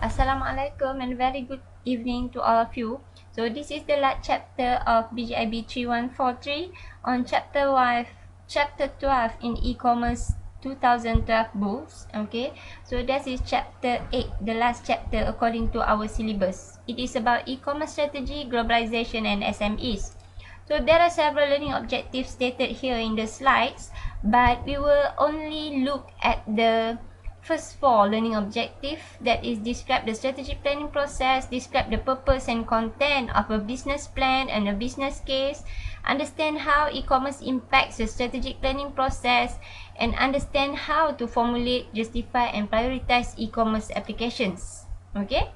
Assalamualaikum and very good evening to all of you. So this is the last chapter of BGIB 3143 on chapter 12 in e-commerce 2012 books. Okay, so that is chapter 8, the last chapter according to our syllabus. It is about e-commerce strategy, globalization and SMEs. So there are several learning objectives stated here in the slides, but we will only look at the first four learning objective, that is describe the strategic planning process, describe the purpose and content of a business plan and a business case, understand how e-commerce impacts the strategic planning process, and understand how to formulate, justify and prioritize e-commerce applications. Okay,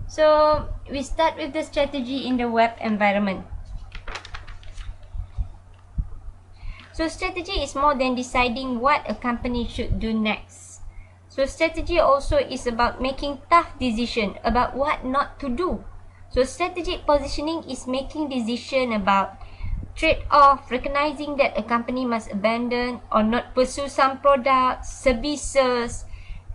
so we start with the strategy in the web environment. So strategy is more than deciding what a company should do next. So strategy also is about making tough decisions about what not to do. So strategic positioning is making decision about trade-off, recognizing that a company must abandon or not pursue some products, services,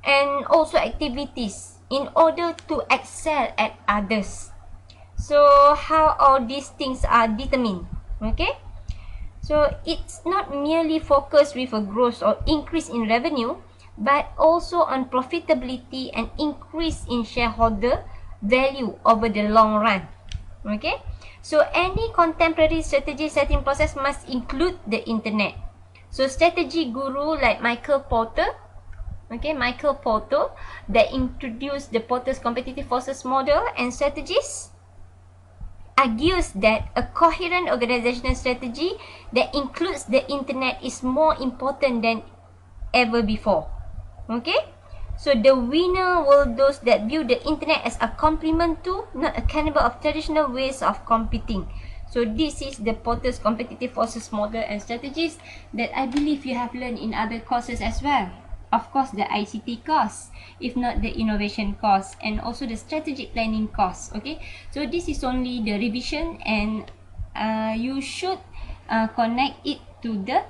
and also activities in order to excel at others. So how all these things are determined? Okay. So it's not merely focused with a growth or increase in revenue, but also on profitability and increase in shareholder value over the long run. Okay, so any contemporary strategy setting process must include the internet. So strategy guru like Michael Porter, that introduced the Porter's competitive forces model and strategies, argues that a coherent organizational strategy that includes the internet is more important than ever before. Okay, so the winner will those that view the internet as a complement to, not a cannibal of traditional ways of competing. So this is the Porter's competitive forces model and strategies that I believe you have learned in other courses as well. Of course, the ICT course, if not the innovation course, and also the strategic planning course. Okay, so this is only the revision, and you should connect it to the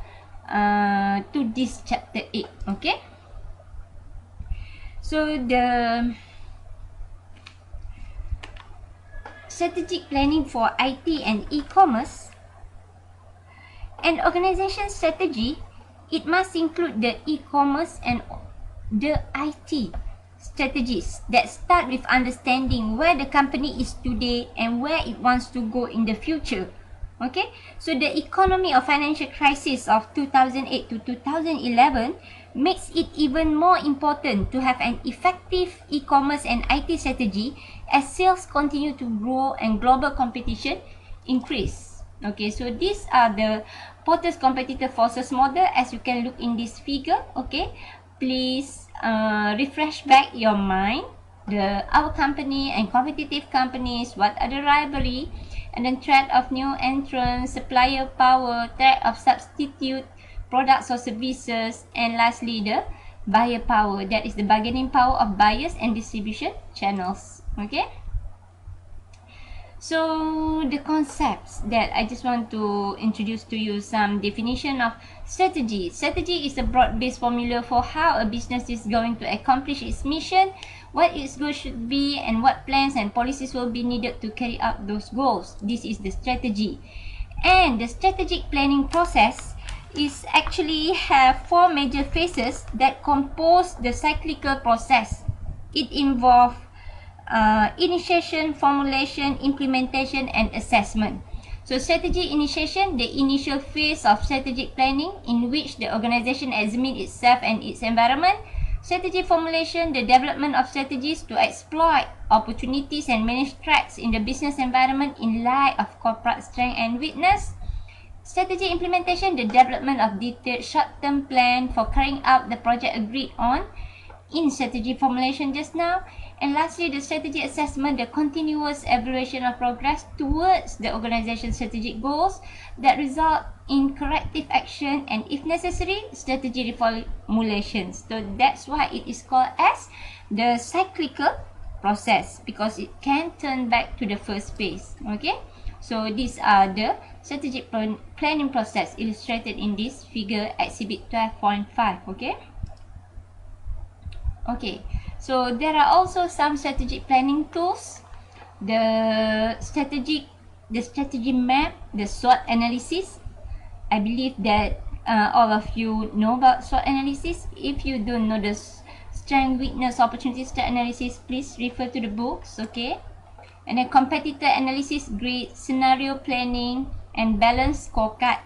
to this chapter 8. Okay, so the strategic planning for IT and e-commerce and organization strategy, it must include the e-commerce and the IT strategies that start with understanding where the company is today and where it wants to go in the future. Okay, so the economy of financial crisis of 2008 to 2011 makes it even more important to have an effective e-commerce and IT strategy as sales continue to grow and global competition increase. Okay, so these are the Porter's competitive forces model, as you can look in this figure. Okay, please refresh back your mind. Our company and competitive companies, what are the rivalry, and then threat of new entrants, supplier power, threat of substitute products or services, and lastly the buyer power, that is the bargaining power of buyers and distribution channels. Okay, so the concepts that I just want to introduce to you, some definition of strategy. Strategy is a broad-based formula for how a business is going to accomplish its mission, what its goals should be, and what plans and policies will be needed to carry out those goals. This is the strategy. And the strategic planning process is actually have four major phases that compose the cyclical process. It involves initiation, formulation, implementation, and assessment. So strategy initiation, the initial phase of strategic planning in which the organization examines itself and its environment. Strategy formulation, the development of strategies to exploit opportunities and manage threats in the business environment in light of corporate strength and weakness. Strategy implementation, the development of detailed short-term plan for carrying out the project agreed on in strategy formulation just now. And lastly, the strategy assessment, the continuous evaluation of progress towards the organization's strategic goals that result in corrective action and, if necessary, strategy reformulations. So that's why it is called as the cyclical process, because it can turn back to the first phase. Okay, so these are the strategic planning process illustrated in this figure, exhibit 12.5. Okay. Okay, So there are also some strategic planning tools, the strategy map, the SWOT analysis. I believe that all of you know about SWOT analysis. If you don't know the strength, weakness, opportunities analysis, please refer to the books, okay? And then competitor analysis, grid, scenario planning, and balance scorecard,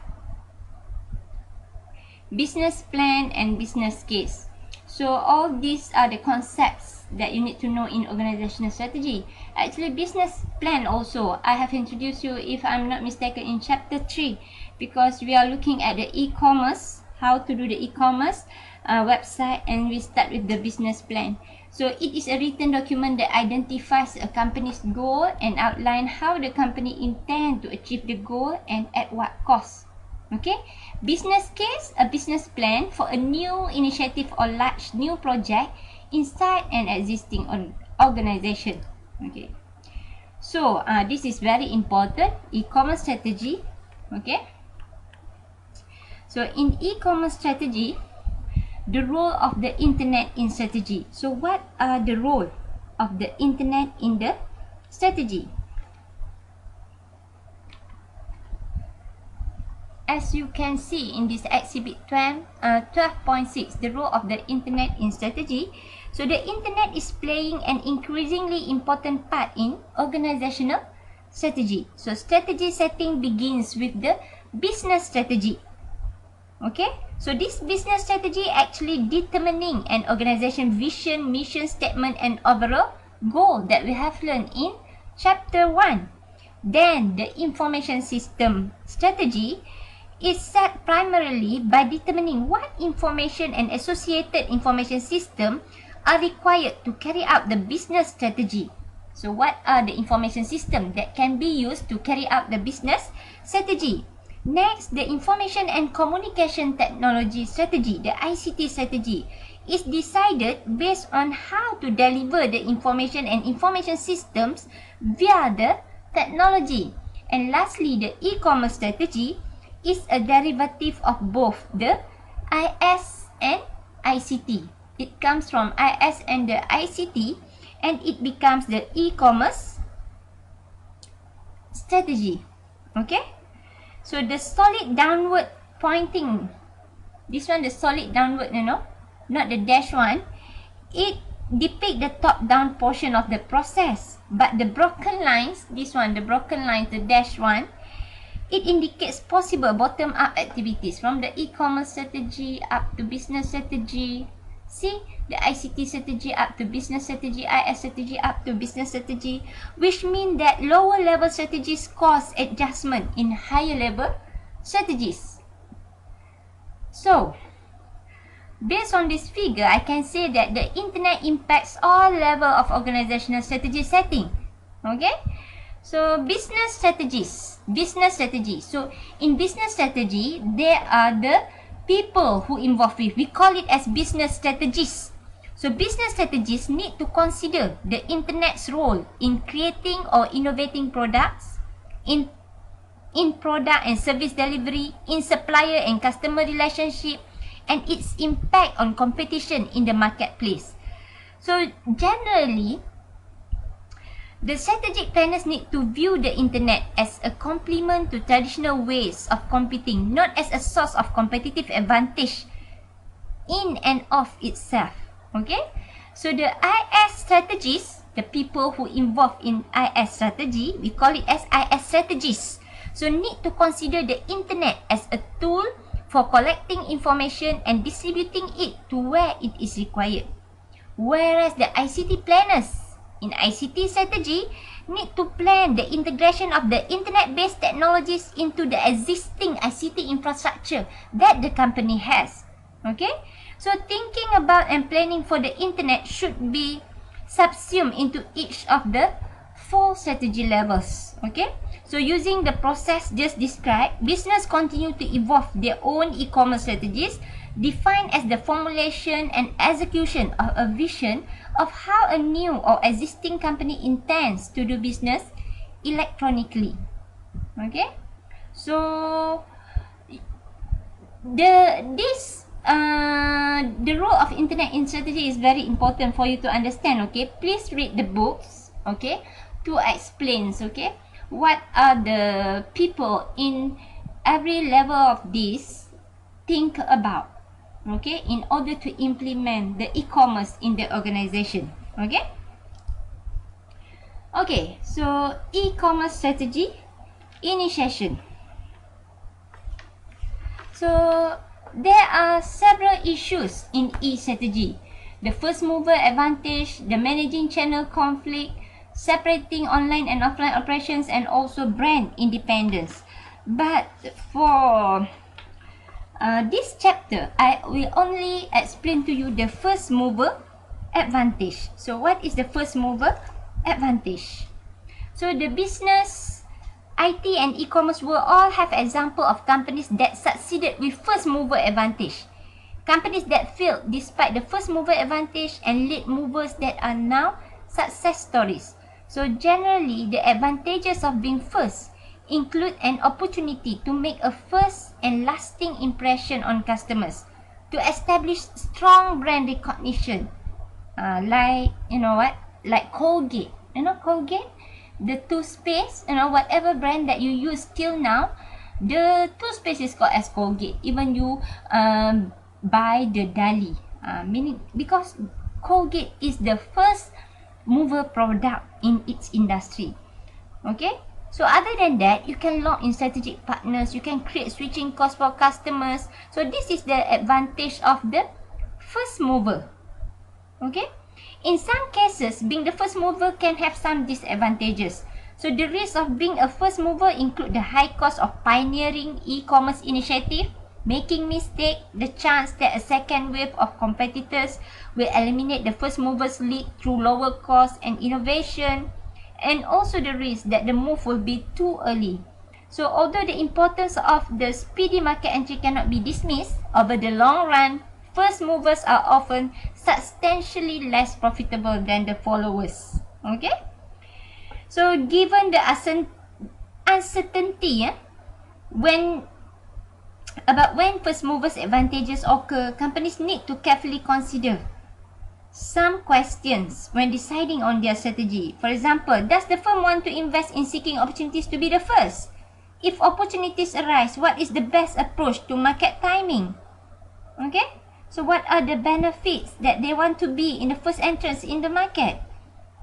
business plan, and business case. So all these are the concepts that you need to know in organizational strategy. Actually, business plan also, I have introduced you, if I'm not mistaken, in chapter 3, because we are looking at the e-commerce, how to do the e-commerce website, and we start with the business plan. So it is a written document that identifies a company's goal and outline how the company intend to achieve the goal and at what cost. Okay, business case, a business plan for a new initiative or large new project inside an existing organization. Okay, so this is very important, e-commerce strategy. Okay, so in e-commerce strategy, the role of the internet in strategy. So what are the role of the internet in the strategy? As you can see in this exhibit 12.6, the role of the internet in strategy. So the internet is playing an increasingly important part in organizational strategy. So strategy setting begins with the business strategy. Okay, so this business strategy actually determining an organization vision, mission statement, and overall goal that we have learned in chapter 1. Then the information system strategy is set primarily by determining what information and associated information system are required to carry out the business strategy. So what are the information systems that can be used to carry out the business strategy? Next, the information and communication technology strategy, the ICT strategy, is decided based on how to deliver the information and information systems via the technology. And lastly, the e-commerce strategy is a derivative of both the IS and ICT. It comes from IS and the ICT, and it becomes the e-commerce strategy. Okay, so the solid downward pointing, this one the solid downward, not the dash one, it depict the top down portion of the process, but the broken lines, this one, the broken lines, the dash one, it indicates possible bottom-up activities from the e-commerce strategy up to business strategy. See, the ICT strategy up to business strategy, IS strategy up to business strategy, which mean that lower level strategies cause adjustment in higher level strategies. So, based on this figure, I can say that the internet impacts all level of organizational strategy setting. Okay? So, business strategies. So, in business strategy, there are the people who involved with. We call it as business strategists. So, business strategists need to consider the internet's role in creating or innovating products, in product and service delivery, in supplier and customer relationship, and its impact on competition in the marketplace. So, generally, the strategic planners need to view the internet as a complement to traditional ways of competing, not as a source of competitive advantage in and of itself. Okay? So the IS strategists, the people who involved in IS strategy, we call it as IS strategists. So need to consider the internet as a tool for collecting information and distributing it to where it is required. Whereas the ICT planners in ICT strategy need to plan the integration of the internet-based technologies into the existing ICT infrastructure that the company has. Okay? So thinking about and planning for the internet should be subsumed into each of the 4 strategy levels. Okay? So using the process just described, business continue to evolve their own e-commerce strategies defined as the formulation and execution of a vision of how a new or existing company intends to do business electronically. Okay, so this the role of internet in strategy is very important for you to understand. Okay, please read the books, okay, to explain, okay, what are the people in every level of this think about, okay, in order to implement the e-commerce in the organization. Okay, okay, so e-commerce strategy initiation. So there are several issues in e-strategy: the first mover advantage, the managing channel conflict, separating online and offline operations, and also brand independence. But for this chapter, I will only explain to you the first mover advantage. So what is the first mover advantage? So the business, IT and e-commerce will all have example of companies that succeeded with first mover advantage. Companies that failed despite the first mover advantage, and late movers that are now success stories. So generally, the advantages of being first include an opportunity to make a first and lasting impression on customers, to establish strong brand recognition, like, you know what, like Colgate. You know Colgate? The toothpaste, you know, whatever brand that you use till now, the toothpaste is called as Colgate. Even you buy the Dali, meaning because Colgate is the first mover product in its industry. Okay, so other than that, you can lock in strategic partners, you can create switching costs for customers. So this is the advantage of the first mover. Okay, in some cases, being the first mover can have some disadvantages. So the risk of being a first mover include the high cost of pioneering e-commerce initiative, making mistake, the chance that a second wave of competitors will eliminate the first mover's lead through lower cost and innovation, and also the risk that the move will be too early. So although the importance of the speedy market entry cannot be dismissed, over the long run, first movers are often substantially less profitable than the followers. Okay? So given the uncertainty when first movers advantages occur, companies need to carefully consider some questions when deciding on their strategy. For example, does the firm want to invest in seeking opportunities to be the first? If opportunities arise, what is the best approach to market timing? Okay? So what are the benefits that they want to be in the first entrance in the market?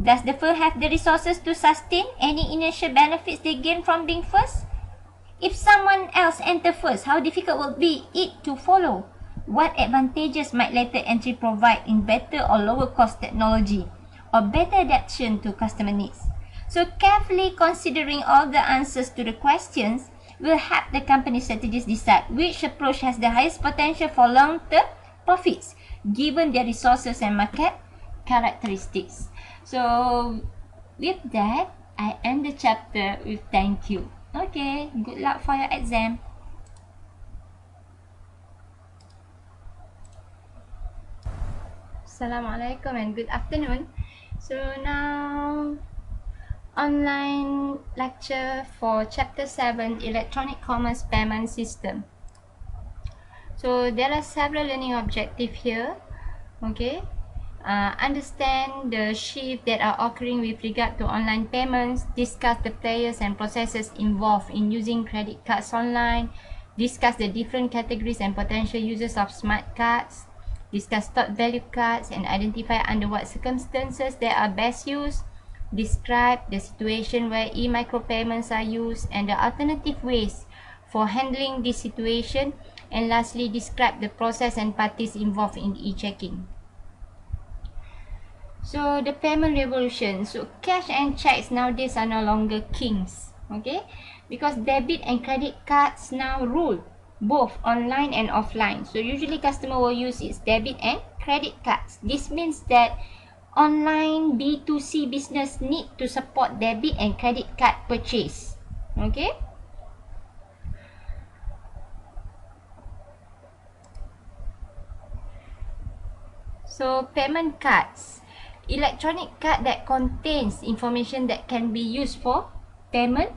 Does the firm have the resources to sustain any initial benefits they gain from being first? If someone else enter first, how difficult will be it to follow? What advantages might later entry provide in better or lower cost technology, or better adaptation to customer needs? So carefully considering all the answers to the questions will help the company strategists decide which approach has the highest potential for long-term profits, given their resources and market characteristics. So with that, I end the chapter with thank you. Okay, good luck for your exam. Assalamualaikum and good afternoon. So now, online lecture for chapter 7, electronic commerce payment system. So there are several learning objectives here. Okay, understand the shift that are occurring with regard to online payments, discuss the players and processes involved in using credit cards online, discuss the different categories and potential users of smart cards, discuss stock value cards and identify under what circumstances they are best used, describe the situation where e-micropayments are used and the alternative ways for handling this situation, and lastly describe the process and parties involved in e-checking. So the payment revolution. So cash and checks nowadays are no longer kings, okay? Because debit and credit cards now rule both online and offline. So usually customer will use its debit and credit cards. This means that online B2C business need to support debit and credit card purchase. Okay? So payment cards. Electronic card that contains information that can be used for payment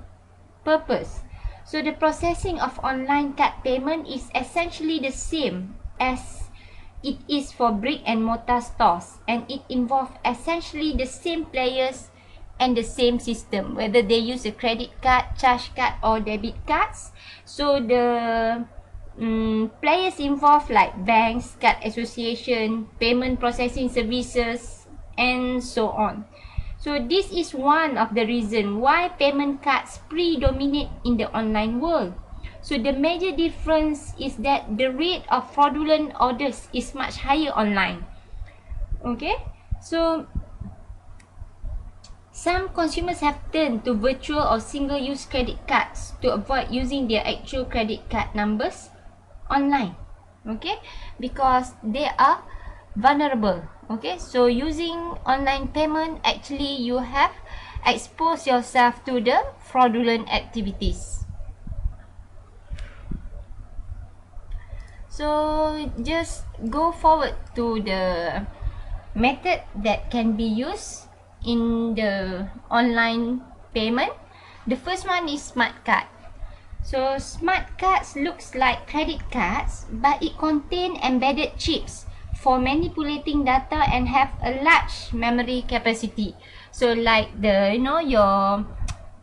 purpose. So the processing of online card payment is essentially the same as it is for brick and mortar stores, and it involves essentially the same players and the same system, whether they use a credit card, charge card or debit cards. So the players involved like banks, card association, payment processing services and so on. So this is one of the reasons why payment cards predominate in the online world. So the major difference is that the rate of fraudulent orders is much higher online. Okay, so some consumers have turned to virtual or single-use credit cards to avoid using their actual credit card numbers online. Okay, because they are vulnerable. Okay, so using online payment, actually you have exposed yourself to the fraudulent activities. So just go forward to the method that can be used in the online payment. The first one is smart card. So smart cards looks like credit cards, but it contain embedded chips for manipulating data and have a large memory capacity. So like the your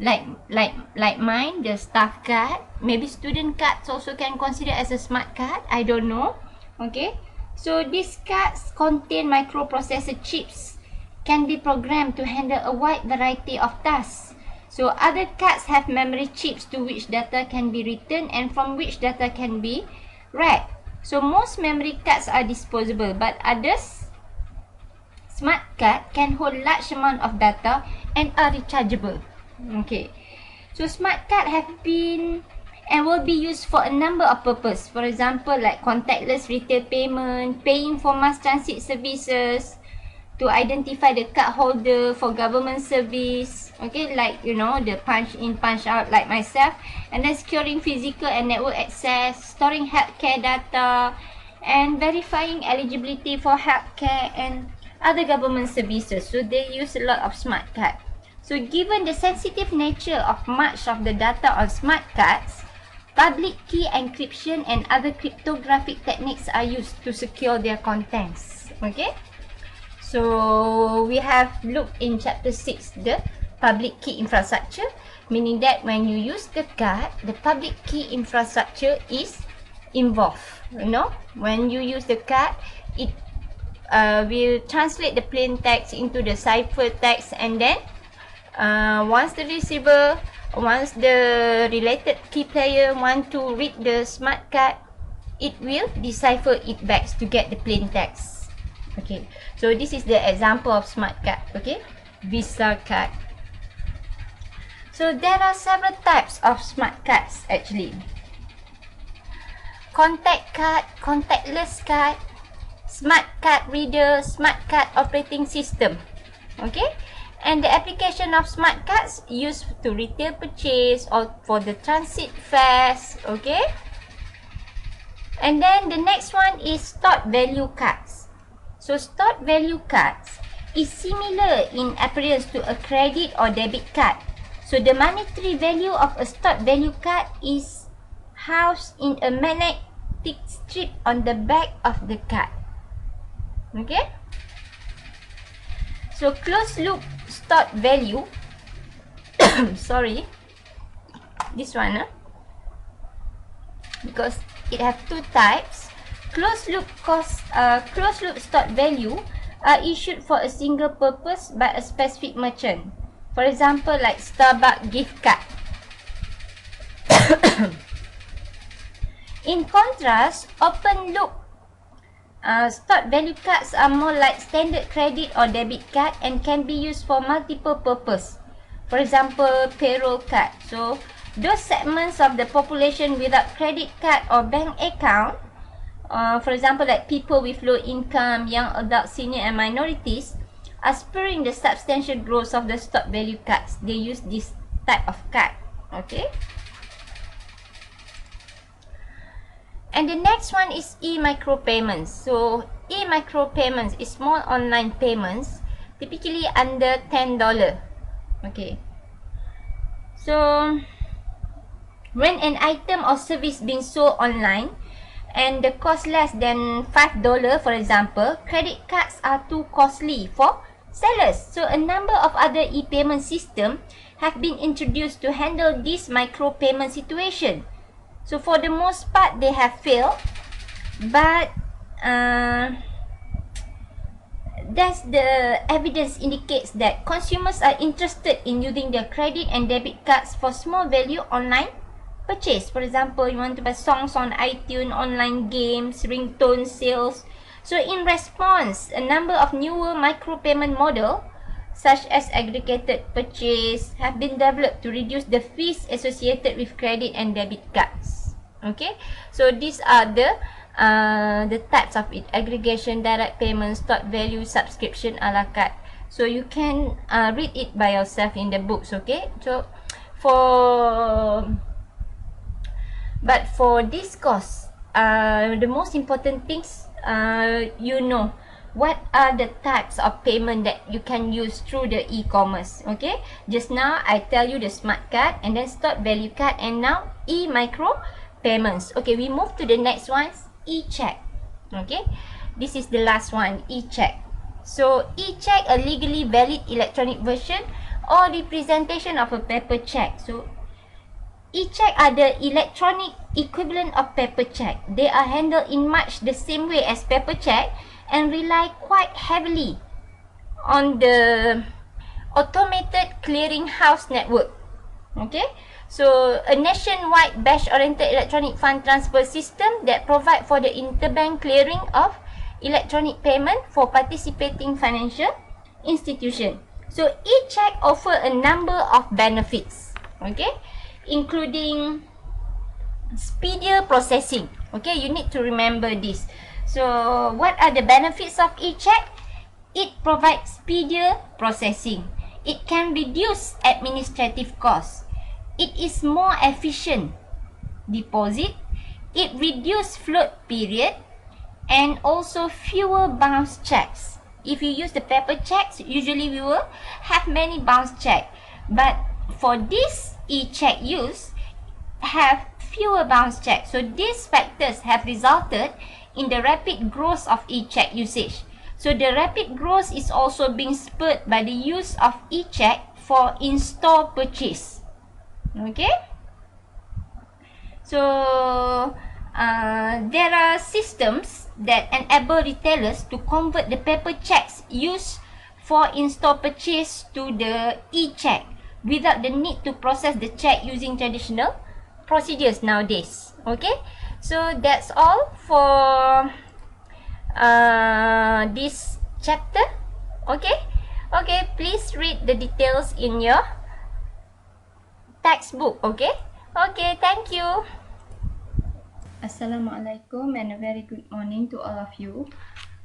like mine, the staff card, maybe student cards also can consider as a smart card, I don't know. Okay, so these cards contain microprocessor chips, can be programmed to handle a wide variety of tasks. So other cards have memory chips to which data can be written and from which data can be read. So most memory cards are disposable, but others, smart card, can hold large amount of data and are rechargeable. Okay, so smart card have been and will be used for a number of purposes. For example, like contactless retail payment, paying for mass transit services, to identify the card holder for government service. Okay, like the punch in punch out like myself, and then securing physical and network access, storing healthcare data, and verifying eligibility for healthcare and other government services. So they use a lot of smart card. So given the sensitive nature of much of the data on smart cards, public key encryption and other cryptographic techniques are used to secure their contents. Okay, so we have looked in chapter 6 the public key infrastructure, meaning that when you use the card, the public key infrastructure is involved. When you use the card, it will translate the plain text into the cipher text, and then once the related key player want to read the smart card, it will decipher it back to get the plain text. Okay, so this is the example of smart card. Okay, Visa card. So there are several types of smart cards actually. Contact card, contactless card, smart card reader, smart card operating system. Okay, and the application of smart cards used to retail purchase or for the transit fares. Okay, and then the next one is stored value cards. So stored value cards is similar in appearance to a credit or debit card. So the monetary value of a stored value card is housed in a magnetic strip on the back of the card. Okay, so closed loop stored value sorry, this one because it have two types. Closed loop stored value are issued for a single purpose by a specific merchant. For example, like Starbucks gift card. In contrast, open loop stored value cards are more like standard credit or debit card and can be used for multiple purposes. For example, payroll card. So those segments of the population without credit card or bank account, for example, like people with low income, young adults, senior and minorities, are spurring the substantial growth of the stored value cards. They use this type of card. Okay, and the next one is e-micropayments. So e-micropayments is small online payments, typically under $10. Okay, so when an item or service being sold online, and the cost less than $5, for example, credit cards are too costly for sellers. So a number of other e-payment systems have been introduced to handle this micro-payment situation. So for the most part, they have failed, but that's the evidence indicates that consumers are interested in using their credit and debit cards for small value online purchase. For example, you want to buy songs on iTunes, online games, ringtone sales. So in response, a number of newer micropayment models such as aggregated purchase have been developed to reduce the fees associated with credit and debit cards. Okay, so these are the types of it: aggregation, direct payment, stored value, subscription, a la carte. So you can read it by yourself in the books. Okay, so for this course, the most important things, you know what are the types of payment that you can use through the e-commerce. Okay, just now I tell you the smart card, and then stored value card, and now e-micro payments. Okay, we move to the next one, e-check. Okay, this is the last one, e-check. So e-check, a legally valid electronic version or representation of a paper check. So e-check are the electronic equivalent of paper check. They are handled in much the same way as paper check and rely quite heavily on the automated clearinghouse network. Okay, so a nationwide batch-oriented electronic fund transfer system that provide for the interbank clearing of electronic payment for participating financial institution. So e-check offer a number of benefits, okay, including speedier processing. Okay, you need to remember this. So what are the benefits of e-check? It provides speedier processing. It can reduce administrative costs. It is more efficient deposit. It reduces float period and also fewer bounce checks. If you use the paper checks, usually we will have many bounce checks. But for this e-check use, have fewer bounce checks. So these factors have resulted in the rapid growth of e-check usage. So the rapid growth is also being spurred by the use of e-check for in-store purchase. Okay? So there are systems that enable retailers to convert the paper checks used for in-store purchase to the e-check without the need to process the check using traditional procedures nowadays. Okay, so that's all for this chapter. Okay, please read the details in your textbook. Okay, thank you. Assalamualaikum and a very good morning to all of you.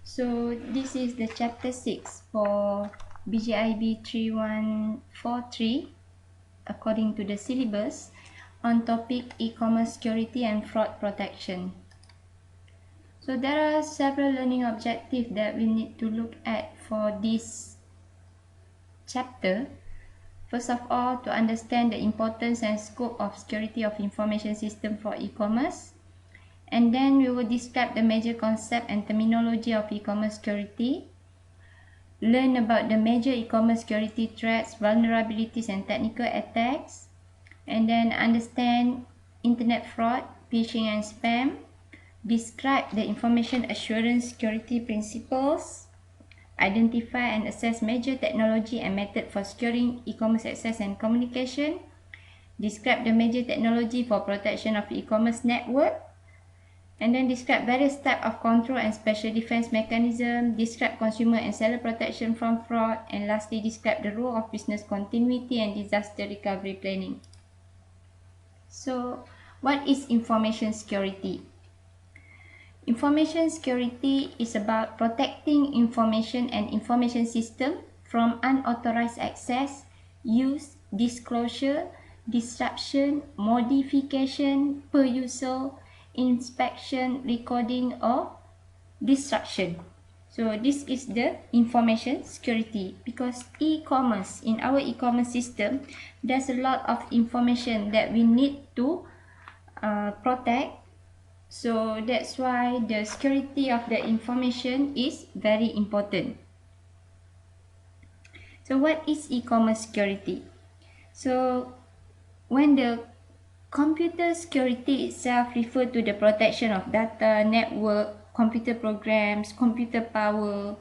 So this is the chapter 6 for BGIB 3143 according to the syllabus on topic e-commerce security and fraud protection. So there are several learning objectives that we need to look at for this chapter. First of all, to understand the importance and scope of security of information system for e-commerce. And then we will describe the major concept and terminology of e-commerce security. Learn about the major e-commerce security threats, vulnerabilities and technical attacks. And then understand internet fraud, phishing and spam. Describe the information assurance security principles. Identify and assess major technology and method for securing e-commerce access and communication. Describe the major technology for protection of e-commerce network. And then describe various types of control and special defense mechanism. Describe consumer and seller protection from fraud. And lastly, describe the role of business continuity and disaster recovery planning. So, what is information security? Information security is about protecting information and information system from unauthorized access, use, disclosure, disruption, modification, perusal, inspection, recording or destruction. So this is the information security, because e-commerce, in our e-commerce system, there's a lot of information that we need to protect So that's why the security of the information is very important. So what is e-commerce security? So when the computer security itself refers to the protection of data, network, computer programs, computer power,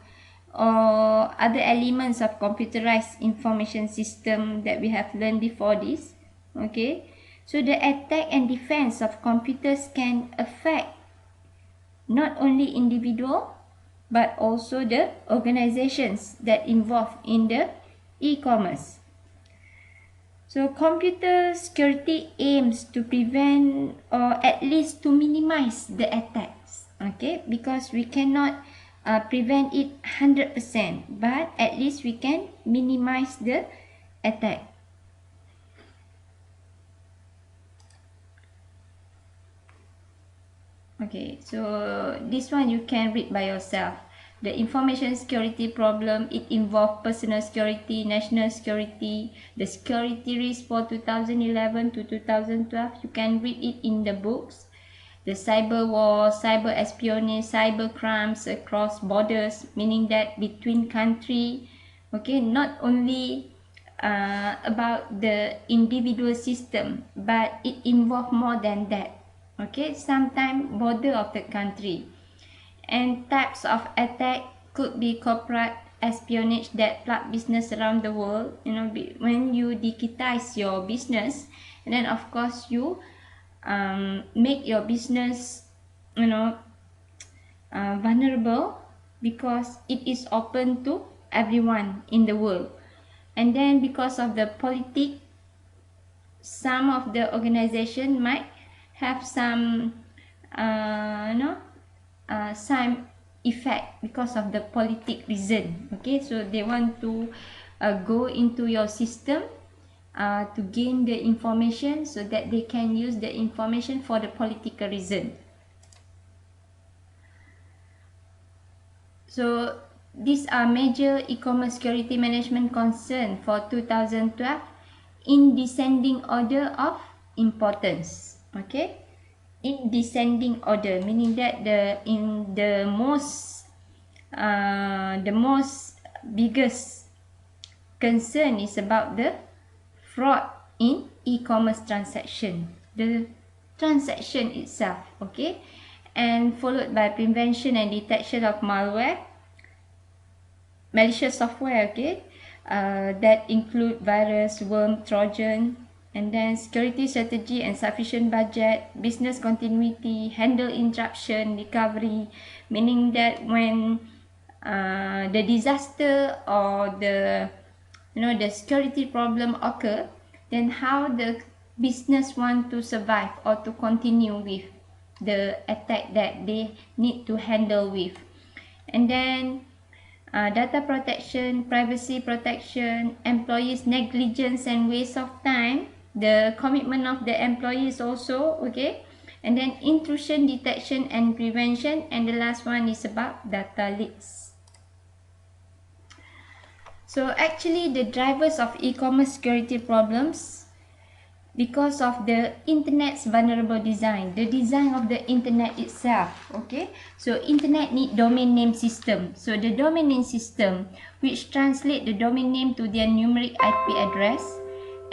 or other elements of computerized information system that we have learned before this. Okay, so the attack and defense of computers can affect not only individual but also the organizations that involved in the e-commerce. So computer security aims to prevent or at least to minimize the attacks, okay, because we cannot prevent it 100%, but at least we can minimize the attack. Okay, so this one you can read by yourself. The information security problem, it involves personal security, national security, the security risk for 2011 to 2012. You can read it in the books. The cyber war, cyber espionage, cyber crimes across borders, meaning that between country, okay, not only about the individual system, but it involves more than that. Okay, sometimes border of the country, and types of attack could be corporate espionage that plug business around the world. You know, when you digitize your business, and then of course you make your business, you know, vulnerable because it is open to everyone in the world. And then because of the politics, some of the organization might have some some effect because of the politic reason. Okay, so they want to go into your system to gain the information so that they can use the information for the political reason. So these are major e-commerce security management concern for 2012 in descending order of importance. Okay, in descending order, meaning that the most biggest concern is about the fraud in e-commerce transaction, the transaction itself. Okay, and followed by prevention and detection of malware, malicious software, okay, that include virus, worm, trojan, and then security strategy and sufficient budget, business continuity, handle interruption, recovery, meaning that when the disaster or the the security problem occur, then how the business want to survive or to continue with the attack that they need to handle with. And then data protection, privacy protection, employees negligence and waste of time, the commitment of the employees also, okay, and then intrusion detection and prevention, and the last one is about data leaks. So actually the drivers of e-commerce security problems because of the internet's vulnerable design, the design of the internet itself. Okay, so internet need domain name system. So the domain name system which translate the domain name to their numeric IP address,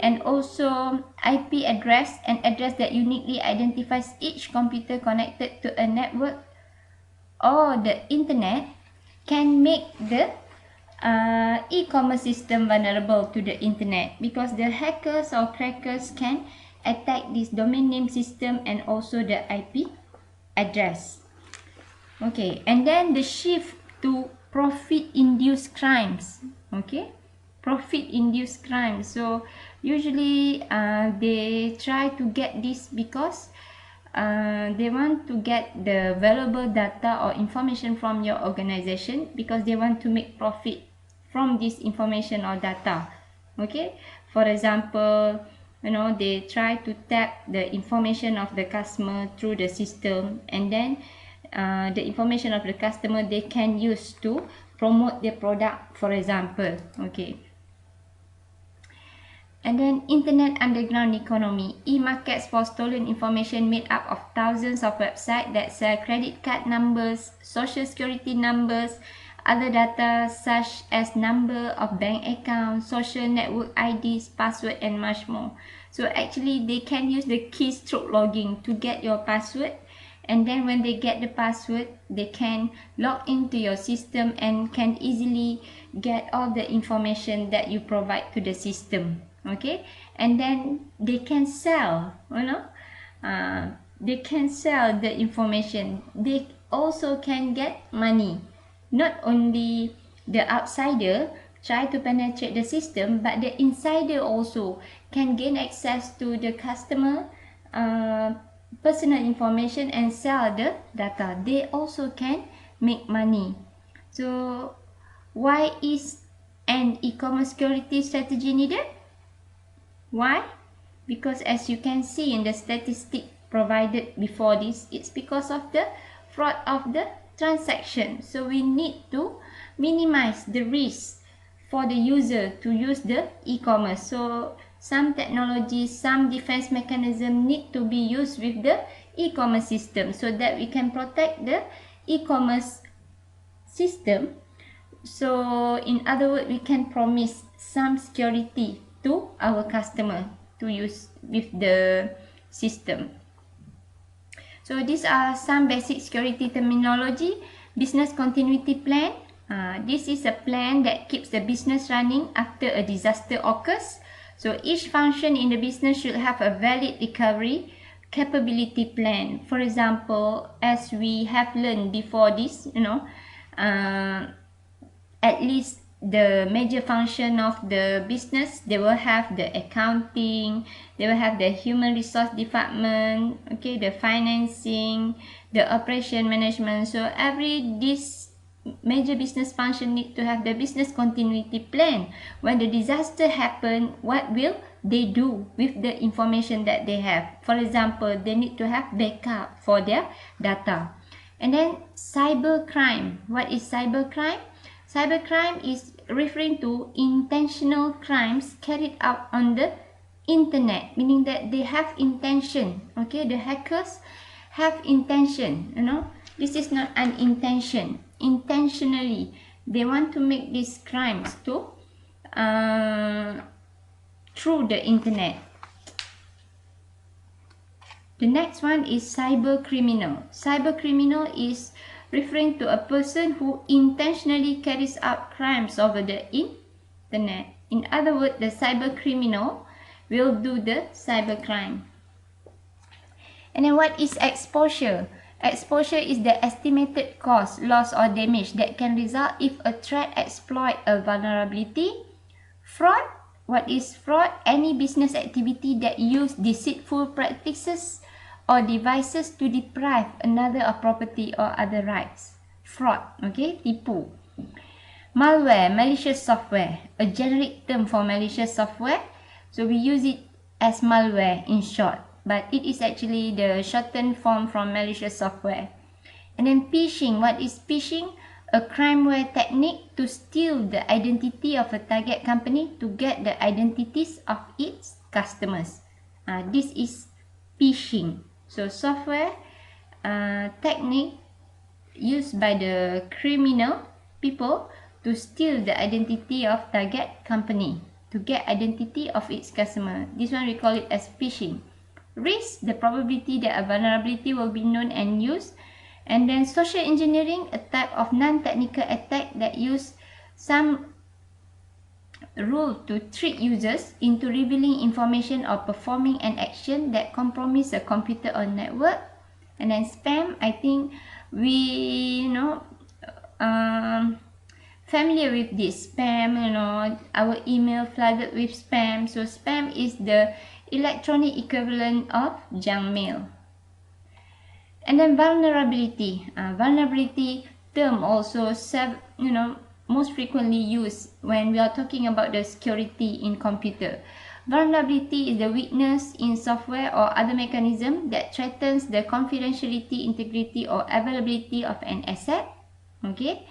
and also IP address, an address that uniquely identifies each computer connected to a network or the internet, can make the e-commerce system vulnerable to the internet, because the hackers or crackers can attack this domain name system and also the IP address. Okay, and then the shift to profit-induced crimes. Okay, profit-induced crimes. So usually they try to get this because they want to get the valuable data or information from your organization, because they want to make profit from this information or data. Okay, for example, they try to tap the information of the customer through the system, and then the information of the customer they can use to promote their product, for example. Okay, And then internet underground economy, e-markets for stolen information made up of thousands of websites that sell credit card numbers, social security numbers, other data such as number of bank accounts, social network IDs, password and much more. So actually they can use the keystroke logging to get your password, and then when they get the password they can log into your system and can easily get all the information that you provide to the system. Okay, and then they can sell, they can sell the information. They also can get money. Not only the outsider try to penetrate the system, but the insider also can gain access to the customer personal information and sell the data. They also can make money. So why is an e-commerce security strategy needed? Why? Because as you can see in the statistic provided before this, it's because of the fraud of the transaction. So we need to minimize the risk for the user to use the e-commerce. So some technologies, some defense mechanism need to be used with the e-commerce system so that we can protect the e-commerce system. So in other words, we can promise some security to our customer to use with the system. So these are some basic security terminology. Business continuity plan. This is a plan that keeps the business running after a disaster occurs. So each function in the business should have a valid recovery capability plan. For example, as we have learned before this, at least the major function of the business, they will have the accounting, they will have the human resource department, okay, the financing, the operation management. So this major business function need to have the business continuity plan. When the disaster happen, what will they do with the information that they have? For example, they need to have backup for their data. And then cybercrime. What is cybercrime? Cybercrime is referring to intentional crimes carried out on the internet, meaning that they have intention. Okay, the hackers have intention. This is not an intention. Intentionally, they want to make these crimes to through the internet. The next one is cybercriminal. Cybercriminal is referring to a person who intentionally carries out crimes over the internet. In other words, the cybercriminal will do the cybercrime. And then what is exposure? Exposure is the estimated cost, loss or damage that can result if a threat exploits a vulnerability. Fraud. What is fraud? Any business activity that use deceitful practices or devices to deprive another of property or other rights. Fraud, okay, tipu. Malware, malicious software, a generic term for malicious software. So we use it as malware in short, but it is actually the shortened form from malicious software. And then phishing. What is phishing? A crimeware technique to steal the identity of a target company to get the identities of its customers. This is phishing. So software technique used by the criminal people to steal the identity of target company to get identity of its customer. This one we call it as phishing. Risk, the probability that a vulnerability will be known and used. And then social engineering, a type of non-technical attack that use some rule to trick users into revealing information or performing an action that compromise a computer or network. And then spam, I think we familiar with this spam, our email flooded with spam. So spam is the electronic equivalent of junk mail. And then vulnerability. Vulnerability term also most frequently used when we are talking about the security in computer. Vulnerability is the weakness in software or other mechanism that threatens the confidentiality, integrity or availability of an asset. Okay,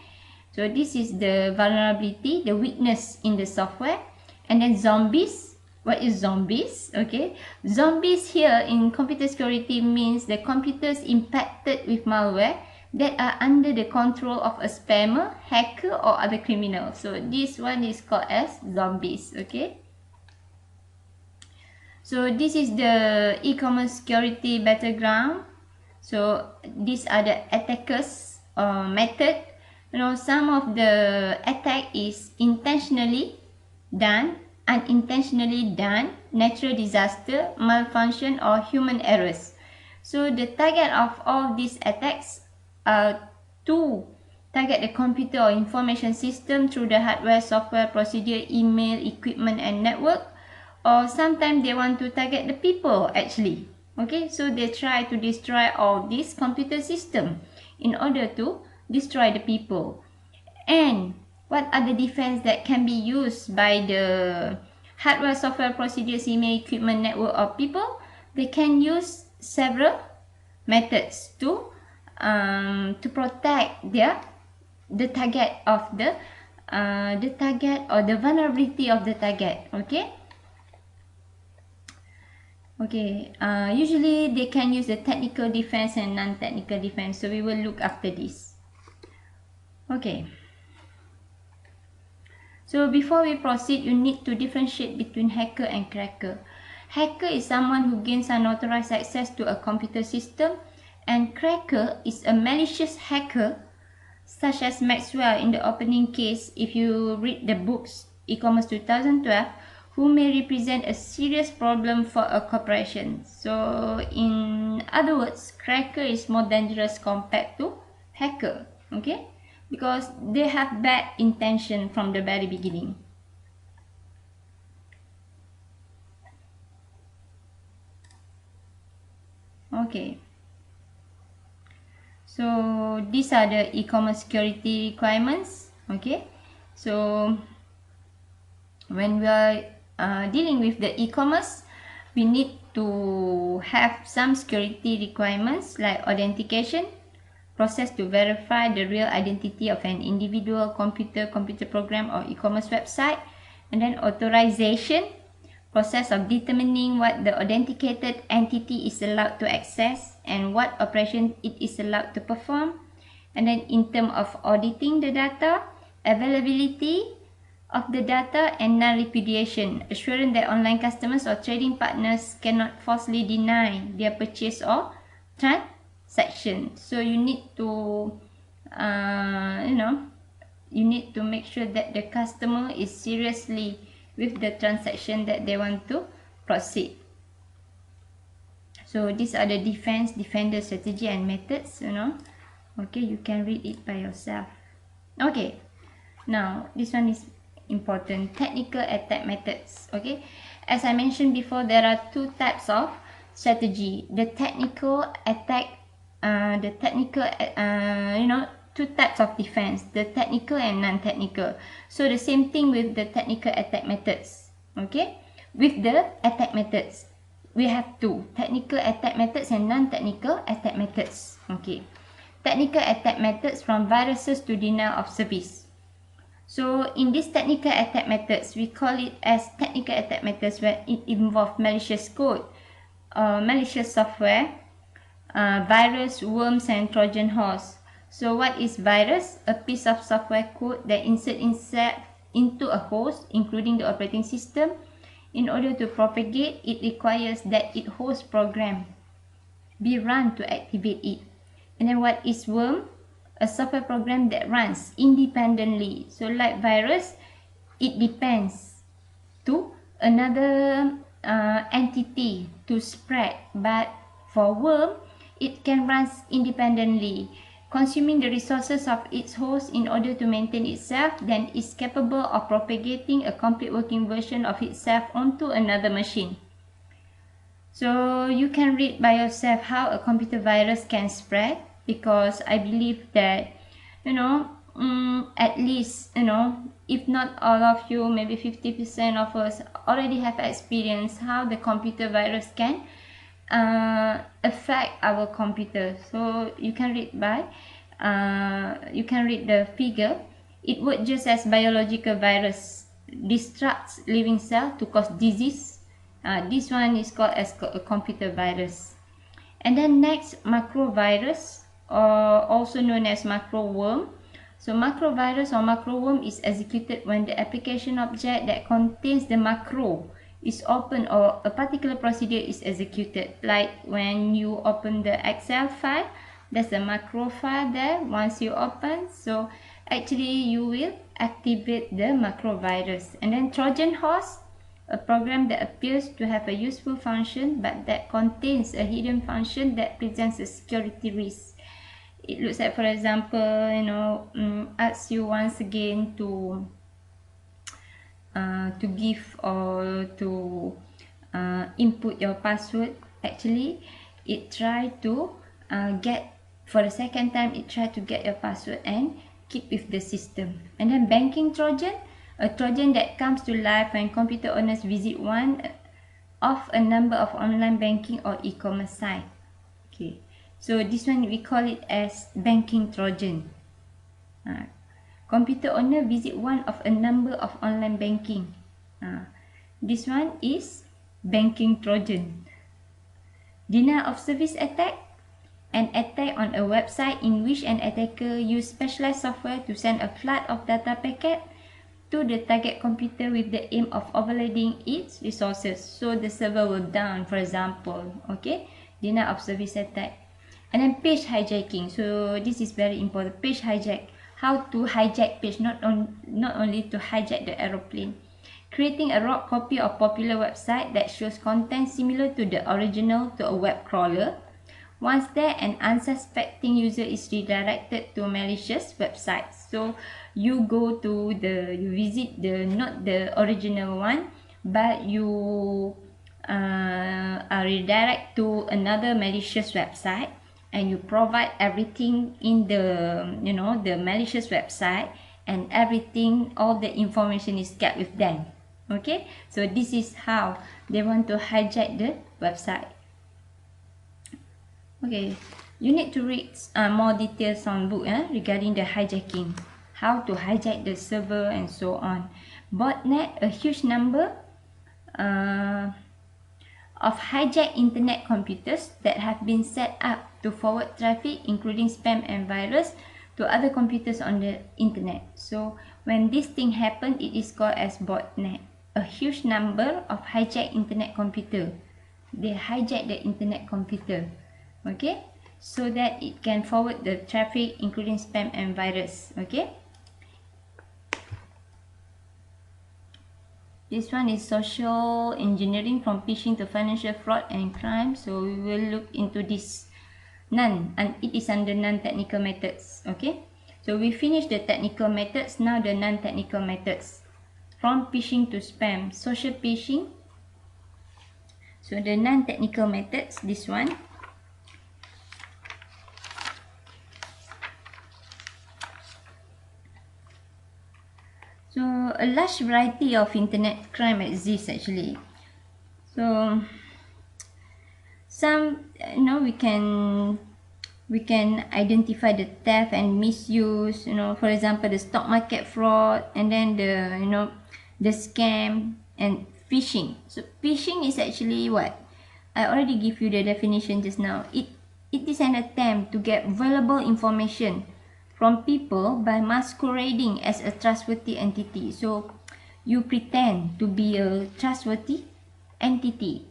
so this is the vulnerability, the weakness in the software. And then zombies. What is zombies? Okay, zombies here in computer security means the computers infected with malware that are under the control of a spammer, hacker, or other criminal. So this one is called as zombies. Okay, so this is the e-commerce security battleground. So these are the attackers method. Some of the attack is intentionally done, unintentionally done, natural disaster, malfunction, or human errors. So the target of all these attacks are to target the computer or information system through the hardware, software, procedure, email, equipment, and network. Or sometimes they want to target the people actually. Okay, so they try to destroy all this computer system in order to destroy the people. And what are the defense that can be used by the hardware, software, procedures, email, equipment, network, or people? They can use several methods to protect the target of the target or the vulnerability of the target. Usually they can use the technical defense and non-technical defense, so we will look after this. Okay, so before we proceed, you need to differentiate between hacker and cracker. Hacker is someone who gains unauthorized access to a computer system, and cracker is a malicious hacker such as Maxwell in the opening case. If you read the books E-commerce 2012, who may represent a serious problem for a corporation. So in other words, cracker is more dangerous compared to hacker, okay? Because they have bad intention from the very beginning. Okay, so these are the e-commerce security requirements. Okay, so when we are dealing with the e-commerce, we need to have some security requirements like authentication, process to verify the real identity of an individual computer program, or e-commerce website, and then authorization, process of determining what the authenticated entity is allowed to access and what operation it is allowed to perform, and then in terms of auditing the data, availability of the data, and non-repudiation, assuring that online customers or trading partners cannot falsely deny their purchase or transaction. So you need to you need to make sure that the customer is seriously with the transaction that they want to proceed. So these are the defender strategy and methods. Okay, you can read it by yourself. Okay, now this one is important, technical attack methods. Okay, as I mentioned before, there are two types of strategy. The technical attack, two types of defense, the technical and non-technical. So the same thing with the technical attack methods. Okay, with the attack methods, we have two, technical attack methods and non-technical attack methods. Okay, technical attack methods, from viruses to denial of service. So in these technical attack methods, we call it as technical attack methods where it involves malicious code, malicious software, virus, worms, and Trojan horse. So what is virus? A piece of software code that inserts into a host, including the operating system. In order to propagate, it requires that its host program be run to activate it. And then what is worm? A software program that runs independently. So like virus, it depends to another entity to spread. But for worm, it can run independently, consuming the resources of its host in order to maintain itself, then is capable of propagating a complete working version of itself onto another machine. So you can read by yourself how a computer virus can spread, because I believe that, at least, if not all of you, maybe 50% of us already have experienced how the computer virus can affect our computer. So you can read you can read the figure. It works just as biological virus disrupts living cell to cause disease. This one is called as a computer virus. And then next, macrovirus, or also known as macroworm. So macrovirus or macroworm is executed when the application object that contains the macro is open or a particular procedure is executed. Like when you open the Excel file, there's a macro file there. Once you open, so actually you will activate the macrovirus. And then Trojan horse, a program that appears to have a useful function but that contains a hidden function that presents a security risk. It looks like, for example, asks you once again to give or to input your password. Actually, it try to get, for the second time, it try to get your password and keep with the system. And then banking Trojan, a Trojan that comes to life when computer owners visit one of a number of online banking or e-commerce sites. Okay, so this one we call it as banking Trojan. Computer owner visit one of a number of online banking. This one is banking Trojan. Denial of service attack, an attack on a website in which an attacker used specialized software to send a flood of data packet to the target computer with the aim of overloading its resources. So the server will down, for example. Okay, denial of service attack. And then page hijacking. So this is very important. Page hijack. How to hijack page, not only to hijack the aeroplane. Creating a raw copy of popular website that shows content similar to the original to a web crawler. Once there, an unsuspecting user is redirected to malicious websites. So you go to you visit not the original one, but you are redirected to another malicious website, and you provide everything in the the malicious website, and everything, all the information is kept with them. Okay, so this is how they want to hijack the website. Okay, you need to read more details on book regarding the hijacking, how to hijack the server and so on. Botnet, a huge number of hijacked internet computers that have been set up to forward traffic, including spam and virus, to other computers on the internet. So when this thing happened, it is called as botnet. A huge number of hijacked internet computer. They hijack the internet computer, okay, so that it can forward the traffic, including spam and virus. Okay, this one is social engineering, from phishing to financial fraud and crime. So we will look into this. None, and it is under non-technical methods. Okay, so we finished the technical methods. Now the non-technical methods, from phishing to spam, social phishing. So the non-technical methods, this one. So a large variety of internet crime exists actually. So some, we can identify the theft and misuse, for example, the stock market fraud, and then the scam and phishing. So phishing is actually what? I already give you the definition just now. It is an attempt to get valuable information from people by masquerading as a trustworthy entity. So you pretend to be a trustworthy entity.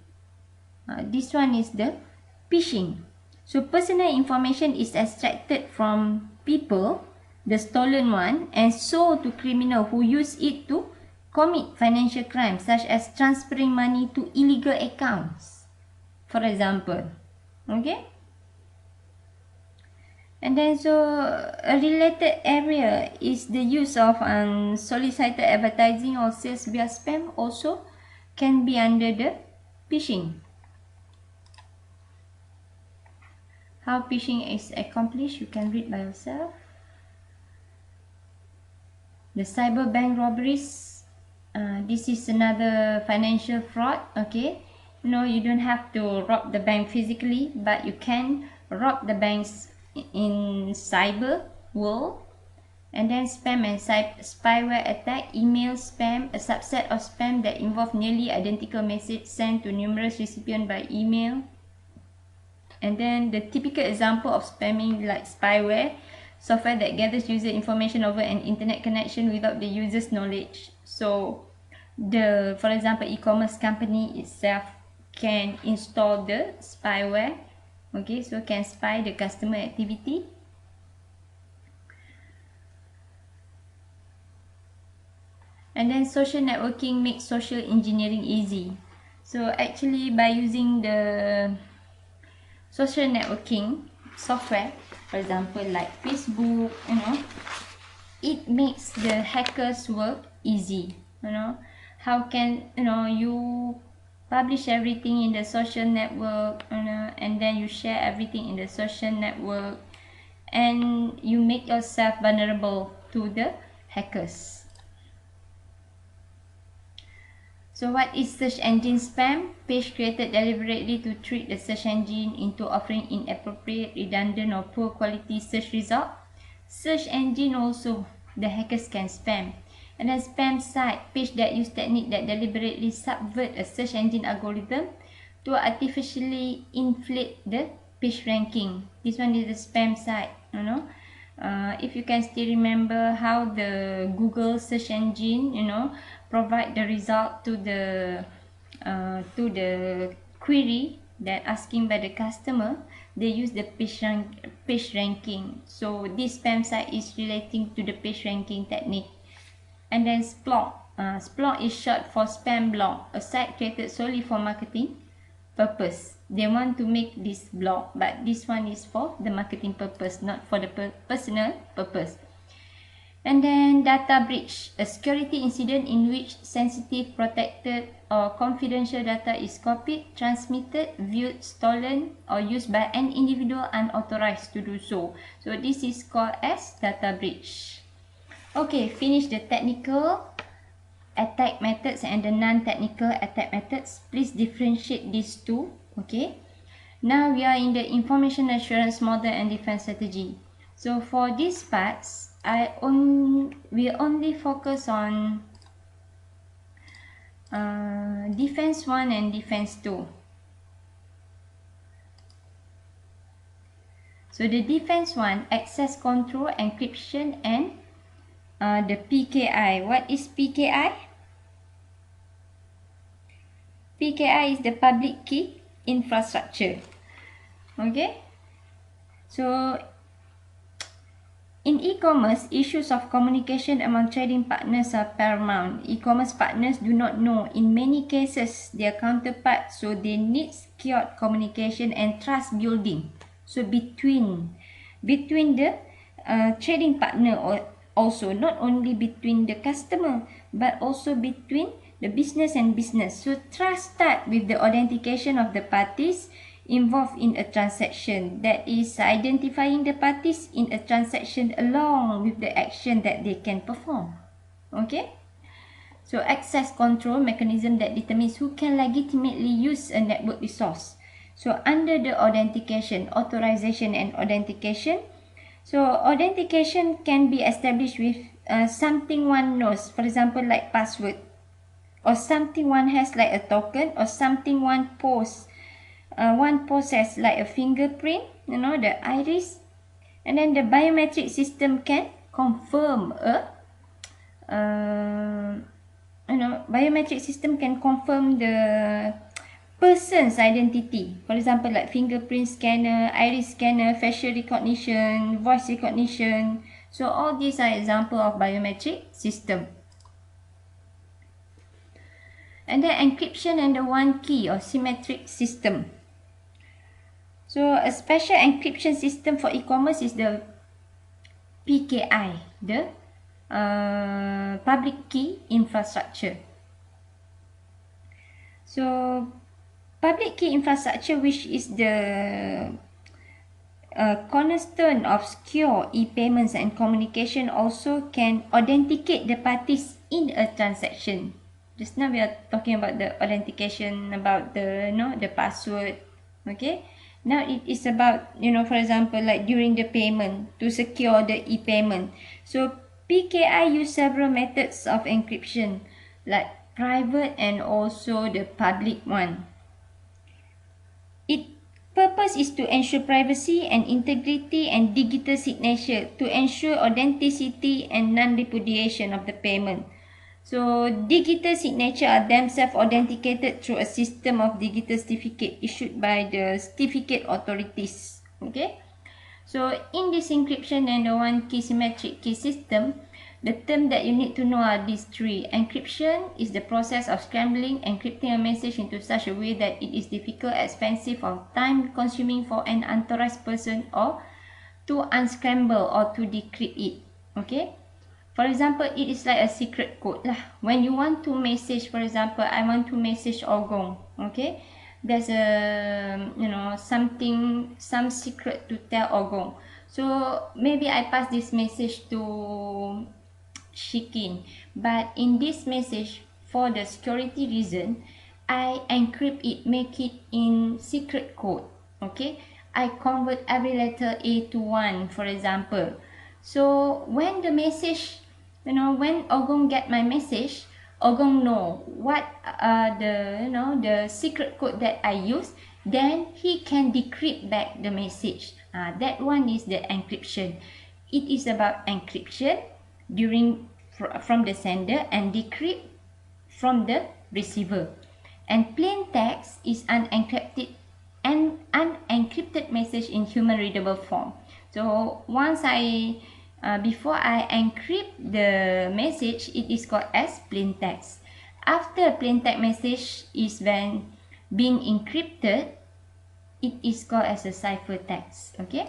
This one is the phishing. So personal information is extracted from people, the stolen one, and sold to criminals who use it to commit financial crimes, such as transferring money to illegal accounts, for example. Okay, and then so a related area is the use of unsolicited advertising or sales via spam, also can be under the phishing. How phishing is accomplished, you can read by yourself. The cyber bank robberies, this is another financial fraud. Okay, you don't have to rob the bank physically, but you can rob the banks in cyber world. And then spam and spyware attack, email spam, a subset of spam that involve nearly identical message sent to numerous recipients by email. And then the typical example of spamming like spyware, software that gathers user information over an internet connection without the user's knowledge. So for example, e-commerce company itself can install the spyware, okay, so can spy the customer activity. And then social networking makes social engineering easy. So actually by using the social networking software, for example like Facebook, it makes the hackers work easy. How can you publish everything in the social network, and then you share everything in the social network, and you make yourself vulnerable to the hackers. So what is search engine spam? Page created deliberately to trick the search engine into offering inappropriate, redundant or poor quality search result. Search engine also, the hackers can spam. And then spam site, page that use technique that deliberately subvert a search engine algorithm to artificially inflate the page ranking. This one is the spam site, if you can still remember how the Google search engine, provide the result to the query that asking by the customer, they use the page ranking. So this spam site is relating to the page ranking technique. And then Splunk. Splunk is short for spam blog, a site created solely for marketing purpose. They want to make this blog, but this one is for the marketing purpose, not for the personal purpose. And then data breach, a security incident in which sensitive, protected or confidential data is copied, transmitted, viewed, stolen or used by an individual unauthorized to do so. So this is called as data breach. Okay, finish the technical attack methods and the non-technical attack methods. Please differentiate these two. Okay, now we are in the information assurance model and defense strategy. So for these parts, we only focus on defense 1 and defense 2. So the defense 1, access control, encryption and the PKI. What is PKI? PKI is the public key infrastructure. Okay, so in e-commerce, issues of communication among trading partners are paramount. E-commerce partners do not know, in many cases, their counterparts, so they need secured communication and trust building. So between the trading partner, or also not only between the customer, but also between the business and business. So trust starts with the authentication of the parties involved in a transaction, that is identifying the parties in a transaction along with the action that they can perform. Okay, so access control mechanism that determines who can legitimately use a network resource. So under the authentication, authorization and authentication, so authentication can be established with something one knows, for example like password, or something one has like a token, or something one posts. One possess like a fingerprint, the iris, and then the biometric system can confirm biometric system can confirm the person's identity. For example, like fingerprint scanner, iris scanner, facial recognition, voice recognition. So all these are example of biometric system. And then encryption and the one key or symmetric system. So a special encryption system for e-commerce is the PKI, the public key infrastructure. So public key infrastructure, which is the cornerstone of secure e-payments and communication, also can authenticate the parties in a transaction. Just now we are talking about the authentication, about the the password. Okay, Now it is about, for example, like during the payment, to secure the e-payment. So PKI use several methods of encryption, like private and also the public one. Its purpose is to ensure privacy and integrity and digital signature, to ensure authenticity and non-repudiation of the payment. So digital signature are themselves authenticated through a system of digital certificate issued by the certificate authorities. Okay. So in this encryption and the one key symmetric key system, the term that you need to know are these three. Encryption is the process of scrambling, encrypting a message into such a way that it is difficult, expensive, or time consuming for an unauthorized person or to unscramble or to decrypt it. Okay. For example, it is like a secret code lah. When you want to message, for example, I want to message Ogong, okay? There's a, some secret to tell Ogong. So maybe I pass this message to Shikin. But in this message, for the security reason, I encrypt it, make it in secret code, okay? I convert every letter A to 1, for example. So when the message, when Ogong get my message, Ogong know what the secret code that I use, then he can decrypt back the message. That one is the encryption. It is about encryption from the sender and decrypt from the receiver. And plain text is an unencrypted message in human readable form. So before I encrypt the message, it is called as plain text. After plain text message is being encrypted, it is called as a ciphertext. Okay.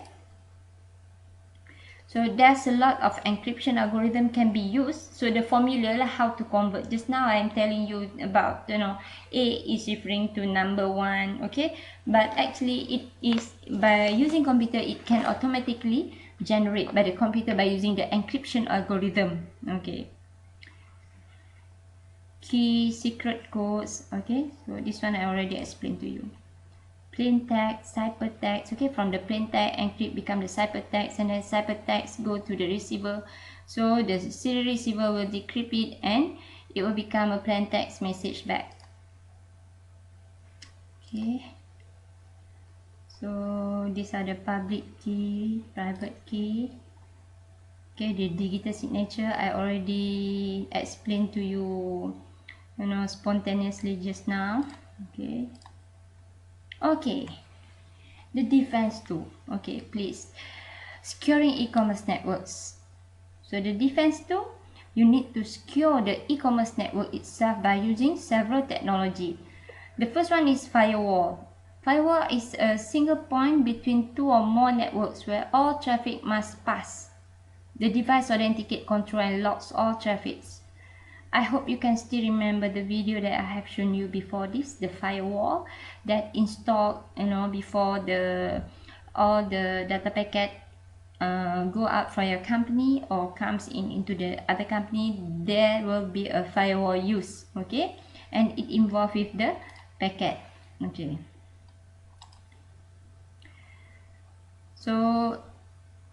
So there's a lot of encryption algorithm can be used. So the formula how to convert. Just now I am telling you about, A is referring to number 1, okay? But actually it is by using computer, it can automatically generate by the computer by using the encryption algorithm, okay? Key secret codes, okay? So this one I already explained to you. Plain text, ciphertext, okay? From the plain text, encrypt become the ciphertext, and then ciphertext go to the receiver. So the serial receiver will decrypt it and it will become a plain text message back. Okay. So these are the public key, private key. Okay, the digital signature I already explained to you, spontaneously just now. Okay. Okay, the defense tool. Okay, please. Securing e-commerce networks. So the defense tool, you need to secure the e-commerce network itself by using several technology. The first one is firewall. Firewall is a single point between two or more networks where all traffic must pass. The device authenticates, control and locks all traffics. I hope you can still remember the video that I have shown you before this, the firewall that installed, before all the data packet go out from your company or comes into the other company. There will be a firewall use, okay, and it involved with the packet, okay. So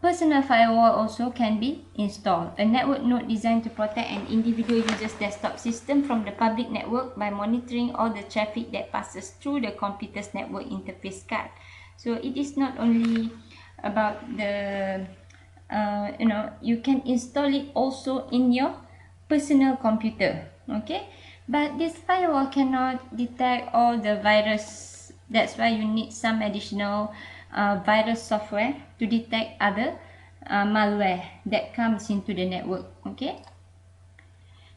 personal firewall also can be installed. A network node designed to protect an individual user's desktop system from the public network by monitoring all the traffic that passes through the computer's network interface card. So it is not only about the, you can install it also in your personal computer, okay? But this firewall cannot detect all the virus. That's why you need some additional virus software to detect other malware that comes into the network, okay?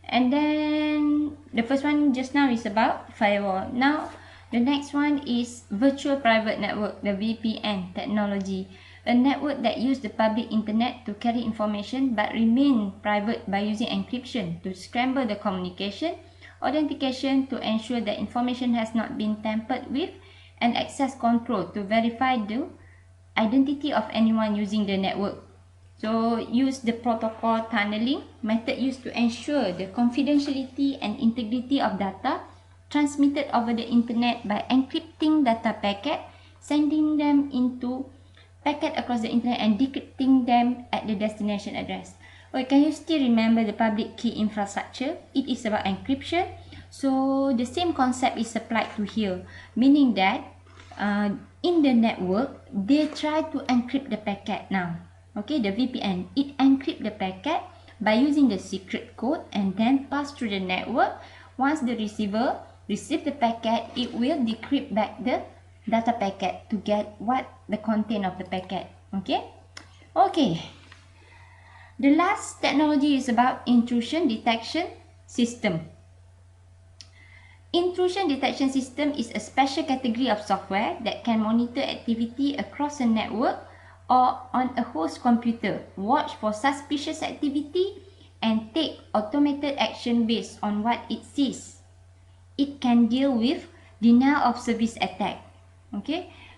And then the first one just now is about firewall. Now the next one is virtual private network, the VPN technology, a network that uses the public internet to carry information but remain private by using encryption to scramble the communication, authentication to ensure that information has not been tampered with, and access control to verify the identity of anyone using the network. So use the protocol tunneling method used to ensure the confidentiality and integrity of data transmitted over the internet by encrypting data packet, sending them into packet across the internet and decrypting them at the destination address. Okay, can you still remember the public key infrastructure? It is about encryption. So the same concept is applied to here, meaning that in the network, they try to encrypt the packet now. Okay, the VPN, it encrypt the packet by using the secret code and then pass through the network. Once the receiver receives the packet, it will decrypt back the data packet to get what the content of the packet. Okay. The last technology is about intrusion detection system. Intrusion detection system is a special category of software that can monitor activity across a network or on a host computer, watch for suspicious activity, and take automated action based on what it sees. It can deal with denial of service attack.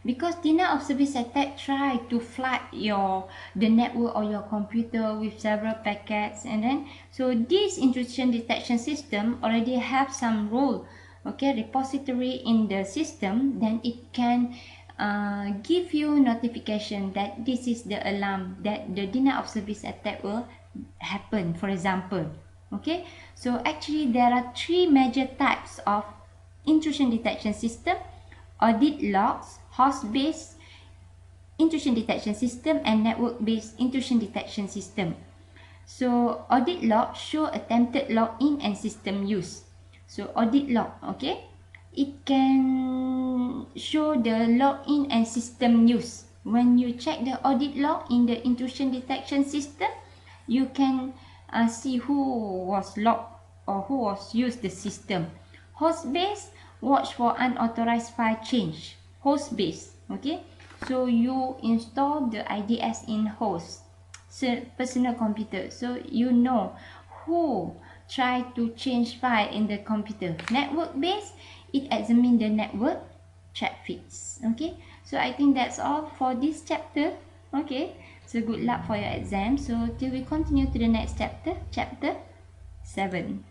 Because denial of service attack try to flood the network or your computer with several packets, and then so this intrusion detection system already have some role, repository in the system. Then it can give you notification that this is the alarm that the denial of service attack will happen, for example. So actually there are three major types of intrusion detection system: audit logs, host-based intrusion detection system, and network-based intrusion detection system. So audit log show attempted login and system use. So audit log, it can show the login and system use. When you check the audit log in the intrusion detection system, you can see who was logged or who was used the system. Host-based, watch for unauthorized file change. Host-based, so you install the IDS in host, personal computer, so you know who tried to change file in the computer. Network-based, it examines the network traffics. So I think that's all for this chapter. So good luck for your exam. So till we continue to the next chapter, chapter 7.